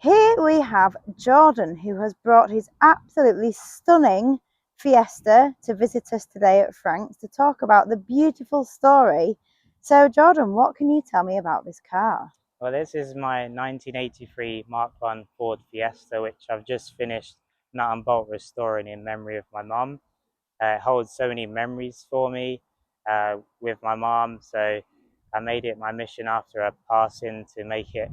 Here we have Jordan, who has brought his absolutely stunning Fiesta to visit us today at Frank's to talk about the beautiful story. So, Jordan, what can you tell me about this car? Well, this is my 1983 Mark I Ford Fiesta, which I've just finished nut and bolt restoring in memory of my mum. It holds so many memories for me with my mum, so I made it my mission after her passing to make it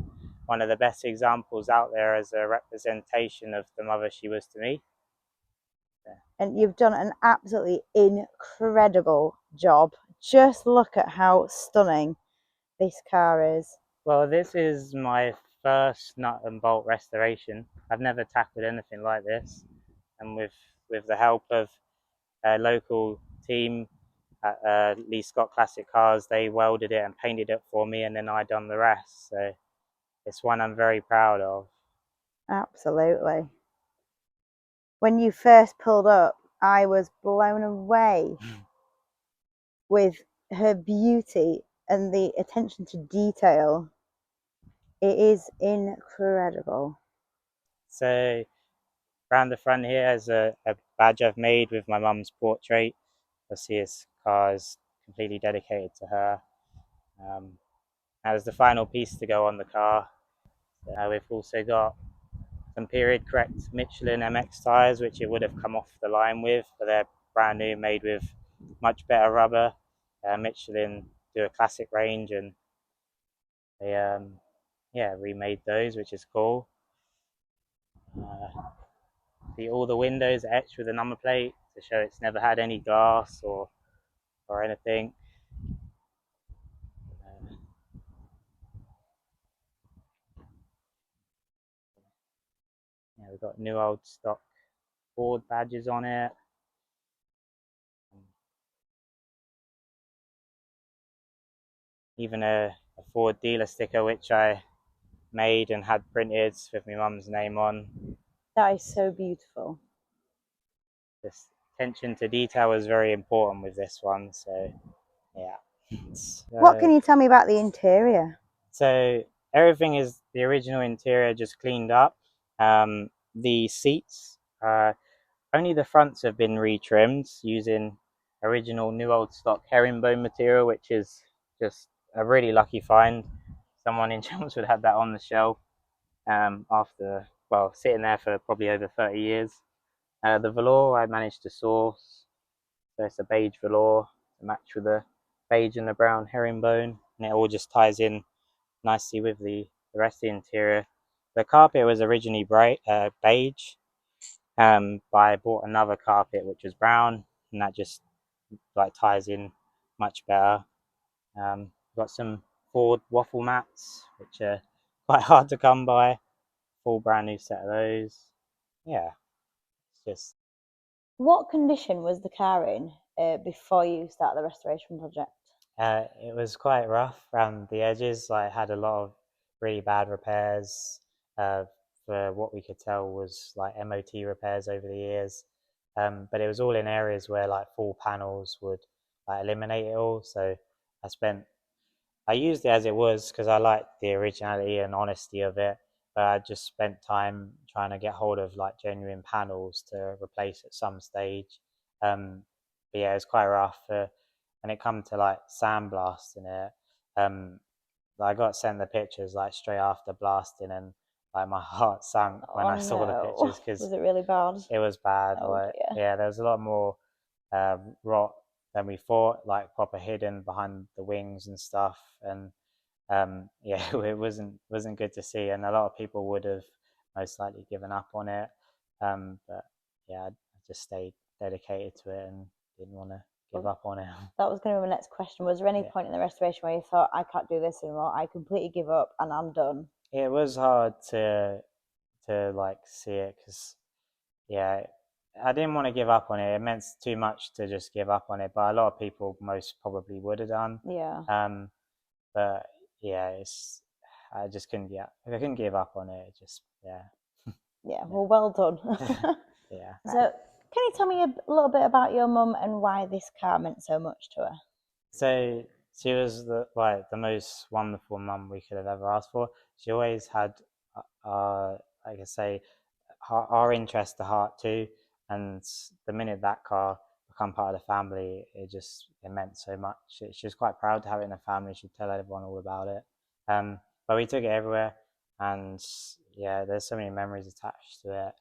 one of the best examples out there as a representation of the mother she was to me. And you've done an absolutely incredible job. Just look at how stunning this car is. Well, this is my first nut and bolt restoration. I've never tackled anything like this, and with the help of a local team at Lee Scott Classic Cars, they welded it and painted it for me, and then I done the rest. So it's one I'm very proud of. Absolutely. When you first pulled up, I was blown away with her beauty and the attention to detail. It is incredible. So around the front here is a badge I've made with my mum's portrait. You'll see this car is completely dedicated to her. That was the final piece to go on the car. We've also got some period correct Michelin MX tyres, which it would have come off the line with, but they're brand new, made with much better rubber. Michelin do a classic range, and they remade those, which is cool. All the windows are etched with a number plate to show it's never had any glass or anything. We've got new old stock Ford badges on it. Even a Ford dealer sticker, which I made and had printed with my mum's name on. That is so beautiful. This attention to detail was very important with this one, so yeah. What can you tell me about the interior? So everything is the original interior, just cleaned up. The seats, only the fronts have been retrimmed using original new old stock herringbone material, which is just a really lucky find. Someone in Chelmsford had that on the shelf after, well, sitting there for probably over 30 years. The velour I managed to source, so it's a beige velour to match with the beige and the brown herringbone, and it all just ties in nicely with the rest of the interior. The carpet was originally beige, but I bought another carpet which was brown, and that just like ties in much better. Got some Ford waffle mats, which are quite hard to come by. Full brand new set of those. Yeah, it's just. What condition was the car in before you started the restoration project? It was quite rough around the edges. Like, had a lot of really bad repairs. For what we could tell was like MOT repairs over the years. But it was all in areas where like full panels would like eliminate it all. So I used it as it was because I liked the originality and honesty of it. But I just spent time trying to get hold of like genuine panels to replace at some stage. But yeah, it was quite rough. And it come to like sandblasting it. I got sent the pictures like straight after blasting, and like my heart sank when I saw the pictures because was it really bad? It was bad. Oh, like dear. yeah, there was a lot more rot than we thought, like proper hidden behind the wings and stuff, and yeah, it wasn't good to see, and a lot of people would have most likely given up on it. But yeah, I just stayed dedicated to it and didn't want to give up on it. That was going to be my next question. Was there any point in the restoration where you thought, I can't do this anymore, I completely give up and I'm done? It was hard to like see it because yeah, I didn't want to give up on it. It meant too much to just give up on it, but a lot of people most probably would have done. Yeah. But yeah, I just couldn't get. I couldn't give up on it. Just yeah. Yeah. Well done. Yeah. So, can you tell me a little bit about your mum and why this car meant so much to her? So she was the most wonderful mum we could have ever asked for. She always had our, like I say, our interest to heart too. And the minute that car become part of the family, it meant so much. She was quite proud to have it in the family. She'd tell everyone all about it. But we took it everywhere, and yeah, there's so many memories attached to it.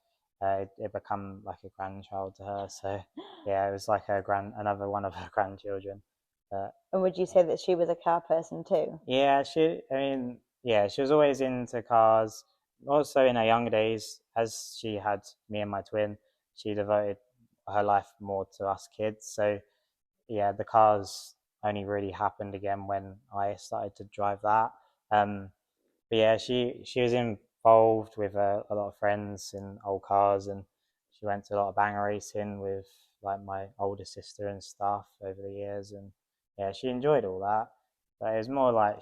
It become like a grandchild to her. So yeah, it was like another one of her grandchildren. But And would you yeah. say that she was a car person too? Yeah, she was always into cars. Also, in her younger days, as she had me and my twin, she devoted her life more to us kids. So, yeah, the cars only really happened again when I started to drive that. Um, but yeah, she was involved with a lot of friends in old cars, and she went to a lot of banger racing with like my older sister and stuff over the years, and yeah, she enjoyed all that. But it was more like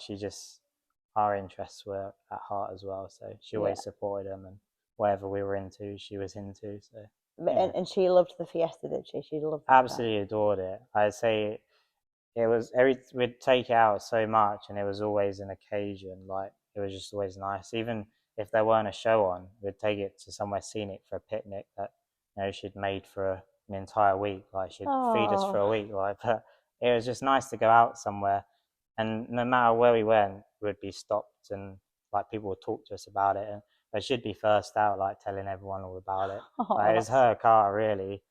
our interests were at heart as well, so she Yeah. always supported them, and whatever we were into, she was into. So But, yeah, and she loved the Fiesta, did she? She loved that car. absolutely adored it. I'd say it was we'd take it out so much, and it was always an occasion. Like it was just always nice. Even if there weren't a show on, we'd take it to somewhere scenic for a picnic that she'd made for an entire week. Like she'd feed us for a Oh, week. Like, but it was just nice to go out somewhere, and no matter where we went, we'd be stopped, and like people would talk to us about it, and but she'd be first out, like telling everyone all about it. Like oh, it was that's her car, really.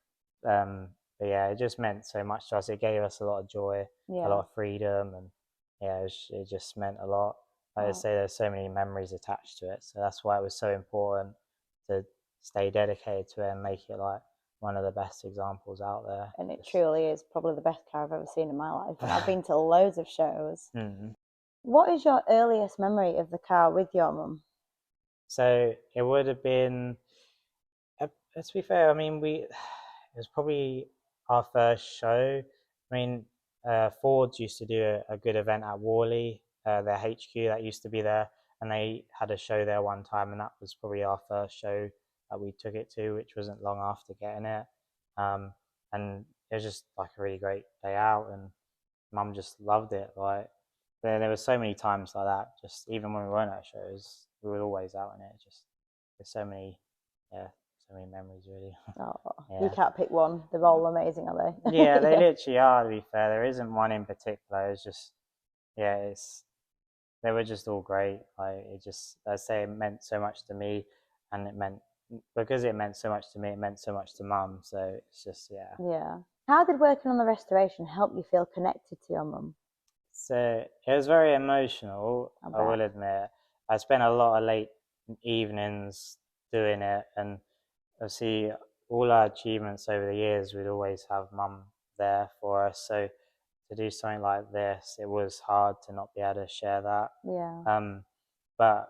But yeah, it just meant so much to us. It gave us a lot of joy, a lot yeah. of freedom, and yeah, it just meant a lot. Like I Oh, say, there's so many memories attached to it, so that's why it was so important to stay dedicated to it and make it like one of the best examples out there. and it Just, truly is probably the best car I've ever seen in my life. And I've been to loads of shows. mm. What is your earliest memory of the car with your mum? So it would have been. To be fair, I mean, it was probably our first show. I mean, Ford's used to do a good event at Worley, their HQ that used to be there, and they had a show there one time, and that was probably our first show that we took it to, which wasn't long after getting it. Um, and it was just like a really great day out, and Mum just loved it. Like there were so many times like that. Just even when we weren't at shows, we were always out in it. Just there's so many, yeah, so many memories really. Oh, you Yeah, can't pick one. They're all amazing, are yeah, they? they Yeah. literally are. To be fair, there isn't one in particular. It's just yeah, it's they were just all great. Like it just, I say, it meant so much to me, and it meant because it meant so much to me, it meant so much to Mum. So it's just yeah. Yeah. How did working on the restoration help you feel connected to your mum? So it was very emotional, I I will bet. admit. I spent a lot of late evenings doing it, and obviously all our achievements over the years, we'd always have Mum there for us. So to do something like this, it was hard to not be able to share that. Yeah. Um, but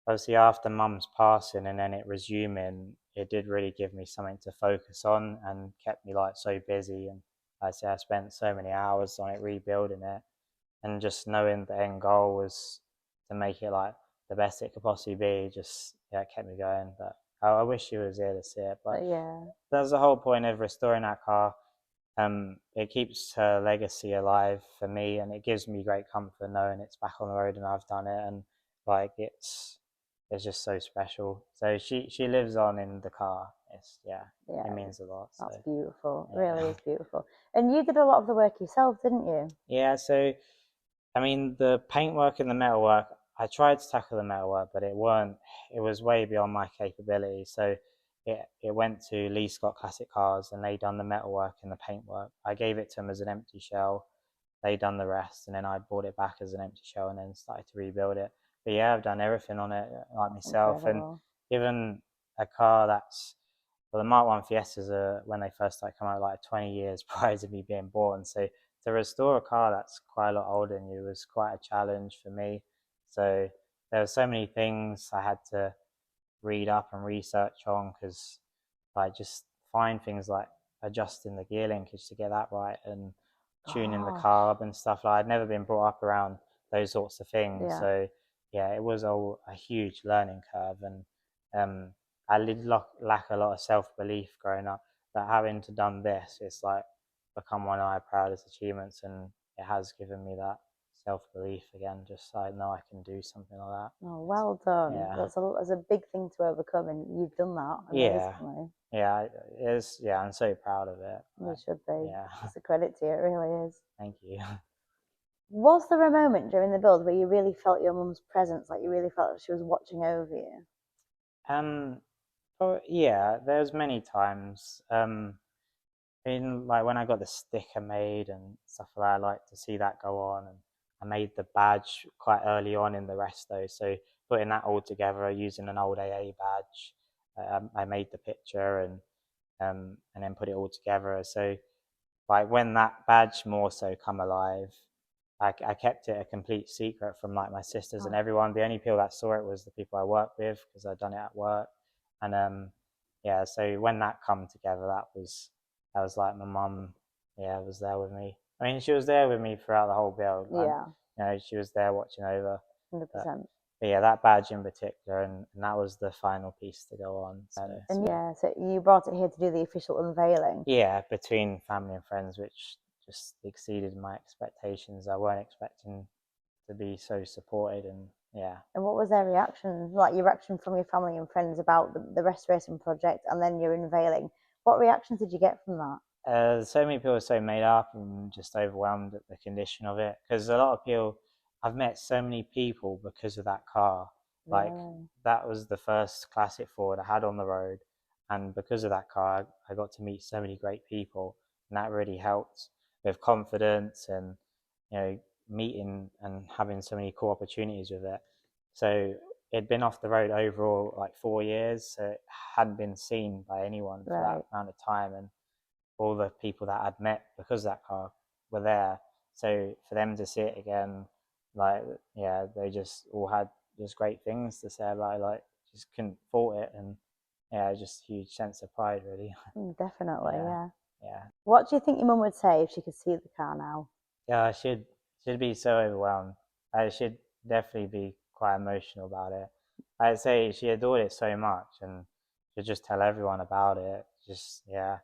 obviously after Mum's passing and then it resuming, it did really give me something to focus on and kept me like so busy. And like I say, I spent so many hours on it rebuilding it, and just knowing the end goal was to make it like the best it could possibly be, just yeah, it kept me going. But I wish she was here to see it. But But yeah. that's the whole point of restoring that car. It keeps her legacy alive for me, and it gives me great comfort knowing it's back on the road and I've done it, and like it's just so special. So she lives on in the car. It's yeah, it Yeah. means a lot. So That's beautiful. It really yeah, is beautiful. And you did a lot of the work yourself, didn't you? yeah. So I mean, the paintwork and the metalwork, I tried to tackle the metalwork, but it weren't. It was way beyond my capability. So it went to Lee Scott Classic Cars, and they done the metalwork and the paintwork. I gave it to them as an empty shell. They done the rest, and then I bought it back as an empty shell, and then started to rebuild it. But yeah, I've done everything on it, like That's myself, and incredible. given a car that's well, the Mark One Fiestas are when they first started coming out, like 20 years prior to me being born. So to restore a car that's quite a lot older than you was quite a challenge for me. So there were so many things I had to read up and research on, because I just find things like adjusting the gear linkage to get that right, and tuning the Gosh. carb and stuff. Like I'd never been brought up around those sorts of things. Yeah. So yeah, it was a huge learning curve, and um, I did lack a lot of self belief growing up. But having to done this, it's like become one of my proudest achievements, and it has given me that. self-belief again, just like, no, I can do something like that. Oh, well done. Yeah. That's a big thing to overcome, and you've done that Yeah. amazingly. Yeah, I'm so proud of it. You Like, should be. yeah. It's a credit to you, it really is. Thank you. Was there a moment during the build where you really felt your mum's presence, like you really felt that she was watching over you? Oh yeah, there's many times. In like when I got the sticker made and stuff like that, I like to see that go on. And I made the badge quite early on in the resto, so putting that all together using an old AA badge, I made the picture and then put it all together. So like when that badge more so come alive, I kept it a complete secret from like my sisters and everyone. The only people that saw it was the people I worked with because I'd done it at work. And yeah, so when that come together, that was like my mum, yeah, was there with me. I mean, she was there with me throughout the whole build. Yeah, You know, she was there watching over. 100%. But yeah, that badge in particular, and that was the final piece to go on. So, And yeah, so you brought it here to do the official unveiling. yeah, between family and friends, which just exceeded my expectations. I weren't expecting to be so supported, and yeah. And what was their reaction, like your reaction from your family and friends about the restoration project and then your unveiling? What reactions did you get from that? So many people are so made up and just overwhelmed at the condition of it. Because a lot of people, I've met so many people because of that car. Like that was the first classic Ford I had on the road, and because of that car, I got to meet so many great people, and that really helped with confidence and meeting and having so many cool opportunities with it. So it'd been off the road overall like 4 years, so it hadn't been seen by anyone for that amount of time, and all the people that I'd met because that car were there. So for them to see it again, like yeah, they just all had just great things to say about it. Like just couldn't fault it, and yeah, just a huge sense of pride, really. Definitely, yeah. Yeah. What do you think your mum would say if she could see the car now? Yeah, I should be so overwhelmed. I should definitely be quite emotional about it. I'd say she adored it so much, and she'd just tell everyone about it. Just yeah,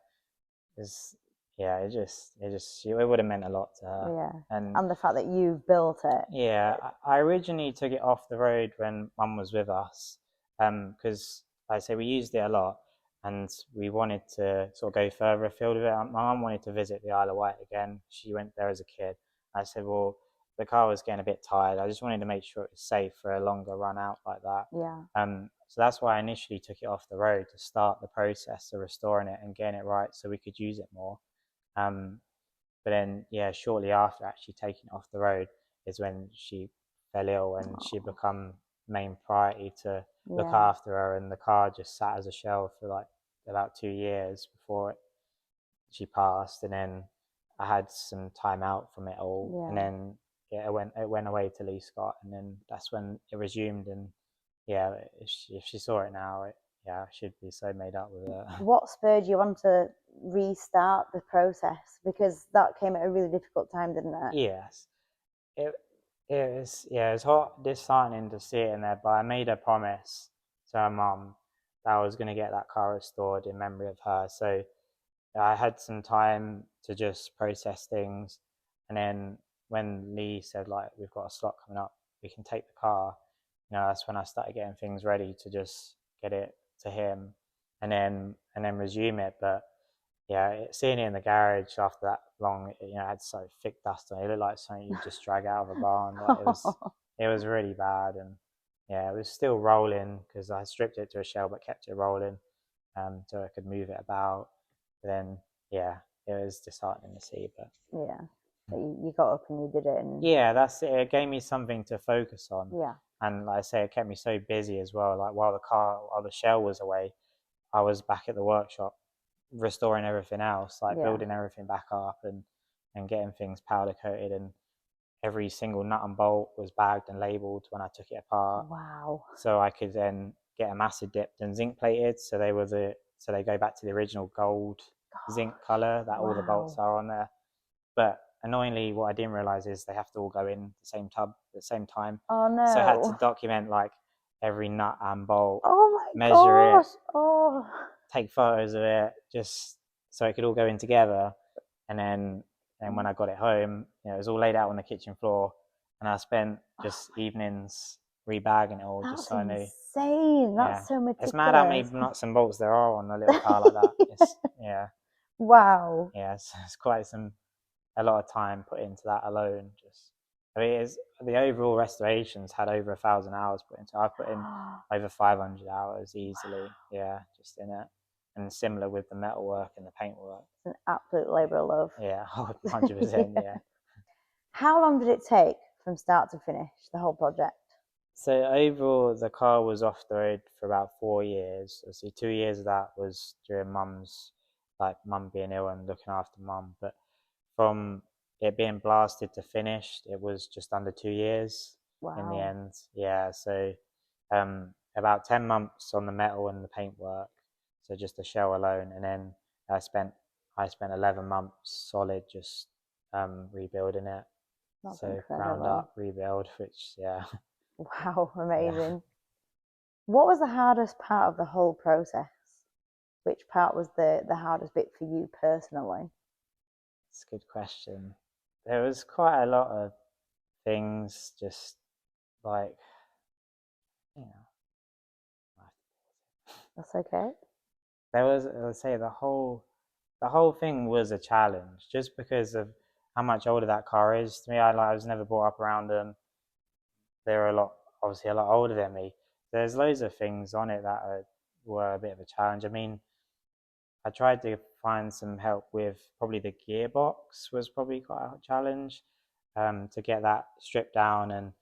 it's yeah, it would have meant a lot to her. Yeah, and the fact that you've built it. Yeah, I originally took it off the road when Mum was with us, because like I say we used it a lot, and we wanted to sort of go further afield with it. My mum wanted to visit the Isle of Wight again. She went there as a kid. I said, well, the car was getting a bit tired. I just wanted to make sure it was safe for a longer run out like that. Yeah. So that's why I initially took it off the road to start the process of restoring it and getting it right so we could use it more. But then, yeah, shortly after actually taking it off the road is when she fell ill and she become main priority to look after her. And the car just sat as a shell for like about 2 years before she passed. And then I had some time out from it all. And then yeah, it went away to Lee Scott. And then that's when it resumed. And yeah, if she saw it now, yeah, she'd be so made up with it. What spurred you on to restart the process? Because that came at a really difficult time, didn't it? Yes. It it was hot disheartening to see it in there, but I made a promise to her mum that I was going to get that car restored in memory of her. So I had some time to just process things, and then when Lee said like we've got a slot coming up, we can take the car. That's when I started getting things ready to just get it to him, and then resume it. But yeah, seeing it in the garage after that long, it had so thick dust on it. It looked like something you just drag out of a barn. Like it was really bad, and yeah, it was still rolling because I stripped it to a shell but kept it rolling, so I could move it about. But then yeah, it was disheartening to see, but yeah, but you got up and you did it, and yeah, that's it. It gave me something to focus on. Yeah, and like I say, it kept me so busy as well. Like while the shell was away, I was back at the workshop restoring everything else, like building everything back up and getting things powder coated, and every single nut and bolt was bagged and labeled when I took it apart. Wow. So I could then get them acid dipped and zinc plated, so they go back to the original gold zinc color that all the bolts are on there. But annoyingly, what I didn't realize is they have to all go in the same tub at the same time. Oh no. So I had to document like every nut and bolt, measure gosh. it. Oh. Take photos of it, just so it could all go in together. And then when I got it home, it was all laid out on the kitchen floor, and I spent Oh, just evenings rebagging it all just that's so I knew. insane. Yeah, That's so it's mad how many meticulous. nuts and bolts there are on a little car like that. It's yeah, Wow. yeah, it's quite a lot of time put into that alone. Just I mean, it's the overall restorations had over 1,000 hours put into. I put in over 500 hours easily. Yeah, just in it, and similar with the metalwork and the paintwork. It's an absolute labour of love. Yeah, 100%. Yeah. Yeah. How long did it take from start to finish, the whole project? So overall, the car was off the road for about 4 years. So 2 years of that was during mum being ill and looking after mum. But from it being blasted to finished, it was just under 2 years in the Wow. end. Yeah, so about 10 months on the metal and the paintwork, so just the shell alone, and then I spent 11 months solid just rebuilding it. That's So ground incredible. up rebuild, which yeah, Wow, yeah, amazing. What was the hardest part of the whole process? Which part was the hardest bit for you personally? it's a good question. There was quite a lot of things, just like you know, That's okay. there was, let's say, the whole thing was a challenge just because of how much older that car is. To me, I was never brought up around them. They're obviously a lot older than me. There's loads of things on it that were a bit of a challenge. I mean, I tried to find some help with probably the gearbox was probably quite a challenge to get that stripped down and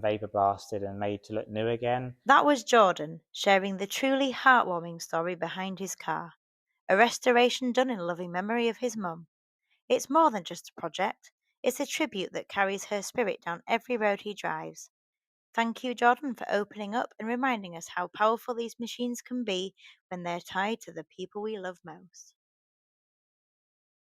vapor blasted and made to look new again. That was Jordan sharing the truly heartwarming story behind his car, a restoration done in loving memory of his mum. It's more than just a project, it's a tribute that carries her spirit down every road he drives. Thank you, Jordan, for opening up and reminding us how powerful these machines can be when they're tied to the people we love most.